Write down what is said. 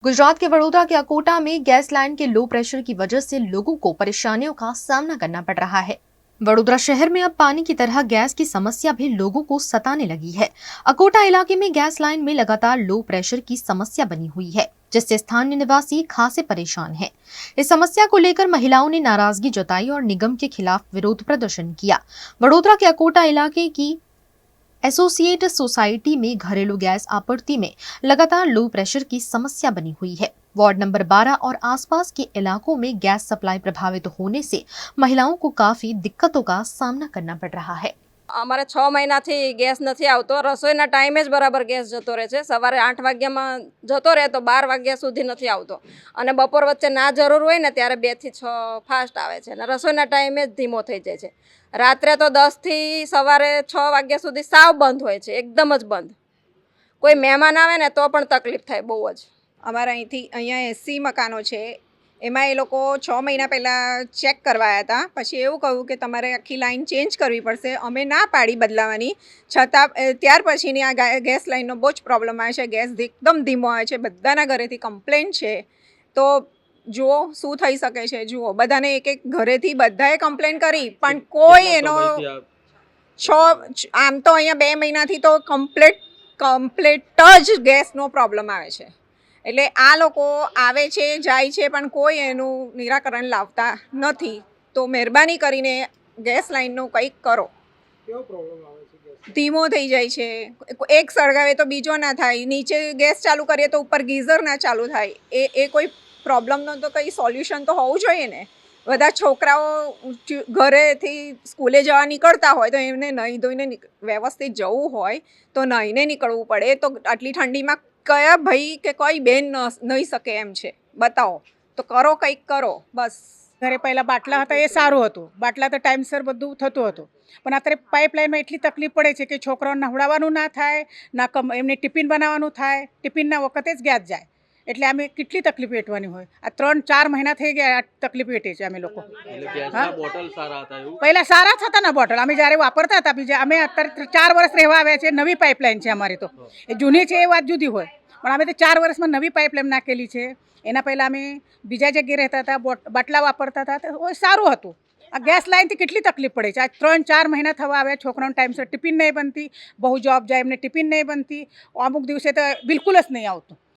गुजरात के वडोदरा के अकोटा में गैस लाइन के लो प्रेशर की वजह से लोगों को परेशानियों का सामना करना पड़ रहा है। वडोदरा शहर में अब पानी की तरह गैस की समस्या भी लोगों को सताने लगी है। अकोटा इलाके में गैस लाइन में लगातार लो प्रेशर की समस्या बनी हुई है, जिससे स्थानीय निवासी खासे परेशान हैं। इस समस्या को लेकर महिलाओं ने नाराजगी जताई और निगम के खिलाफ विरोध प्रदर्शन किया। वडोदरा के अकोटा इलाके की एसोसिएट सोसाइटी में घरेलू गैस आपूर्ति में लगातार लो प्रेशर की समस्या बनी हुई है। वार्ड नंबर 12 और आसपास के इलाकों में गैस सप्लाई प्रभावित होने से महिलाओं को काफी दिक्कतों का सामना करना पड़ रहा है। અમારે 6 મહિનાથી ગેસ નથી આવતો। રસોઈના ટાઈમે જ બરાબર ગેસ જતો રહે છે। સવારે 8 વાગ્યામાં જતો રહે તો 12 વાગ્યા સુધી નથી આવતો અને બપોર વચ્ચે ના જરૂર હોય ને ત્યારે 2 થી 6 ફાસ્ટ આવે છે અને રસોઈના ટાઈમે જ ધીમો થઈ જાય છે। રાત્રે તો 10 થી સવારે 6 વાગ્યા સુધી સાવ બંધ હોય છે, એકદમ જ બંધ। કોઈ મહેમાન આવે ને તો પણ તકલીફ થાય બહુ જ। અમારા અહીંયા 80 મકાનો છે, એમાં એ લોકો 6 મહિના પહેલાં ચેક કરવા આવ્યા હતા। પછી એવું કહ્યું કે તમારે આખી લાઈન ચેન્જ કરવી પડશે। અમે ના પાડી બદલાવાની, છતાં ત્યાર પછીની આ ગેસ લાઈનનો બહુ જ પ્રોબ્લેમ આવે છે। ગેસ એકદમ ધીમો આવે છે, બધાના ઘરેથી કમ્પ્લેન છે। તો જુઓ શું થઈ શકે છે, જુઓ બધાને એક ઘરેથી બધાએ કમ્પ્લેન કરી પણ કોઈ એનો આમ તો અહીંયા 2 મહિનાથી તો કમ્પ્લીટ જ ગેસનો પ્રોબ્લેમ આવે છે। એટલે આ લોકો આવે છે જાય છે પણ કોઈ એનું નિરાકરણ લાવતા નથી। તો મહેરબાની કરીને ગેસ લાઈનનું કંઈક કરો। કેવો પ્રોબ્લેમ આવે છે ગેસ? ધીમો થઈ જાય છે, એક સળગાવે તો બીજો ના થાય, નીચે ગેસ ચાલુ કરીએ તો ઉપર ગીઝર ના ચાલુ થાય। એ કોઈ પ્રોબ્લેમનો તો કંઈ સોલ્યુશન તો હોવું જોઈએ ને। બધા છોકરાઓ ઘરેથી સ્કૂલે જવા નીકળતા હોય તો એમને નહીં ધોઈને વ્યવસ્થિત જવું હોય તો નહીને નીકળવું પડે। તો આટલી ઠંડીમાં કયા ભાઈ કે કોઈ બેન નહીં શકે એમ છે, બતાવો તો કરો, કંઈક કરો બસ। ઘરે પહેલાં બાટલા હતા એ સારું હતું, બાટલા તો ટાઈમસર બધું થતું હતું, પણ અત્યારે પાઇપલાઇનમાં એટલી તકલીફ પડે છે કે છોકરાઓને નવડાવવાનું ના થાય, ના એમને ટિફિન બનાવવાનું થાય, ટિફિનના વખતે જ ગેસ જાય, એટલે અમે કેટલી તકલીફ વેઠવાની હોય। આ 3-4 મહિના થઈ ગયા આ તકલીફ વેઠે છે અમે લોકો। પહેલાં સારા થતા ને બોટલ, અમે જ્યારે વાપરતા હતા બીજા, અમે અત્યારે 4 વર્ષ રહેવા આવ્યા છે। નવી પાઇપલાઇન છે અમારી, તો એ જૂની છે એ વાત જુદી હોય, પણ અમે તો 4 વર્ષમાં નવી પાઇપલાઇન નાખેલી છે। એના પહેલાં અમે બીજા જગ્યાએ રહેતા હતા, બાટલા વાપરતા હતા, તો સારું હતું। આ ગેસ લાઈનથી કેટલી તકલીફ પડે છે। આ 3-4 મહિના થવા આવ્યા, છોકરાઓને ટાઈમસર ટિફિન નહીં બનતી, બહુ જોબ જાય એમને ટિફિન નહીં બનતી, અમુક દિવસે તો બિલકુલ જ નહીં આવતું।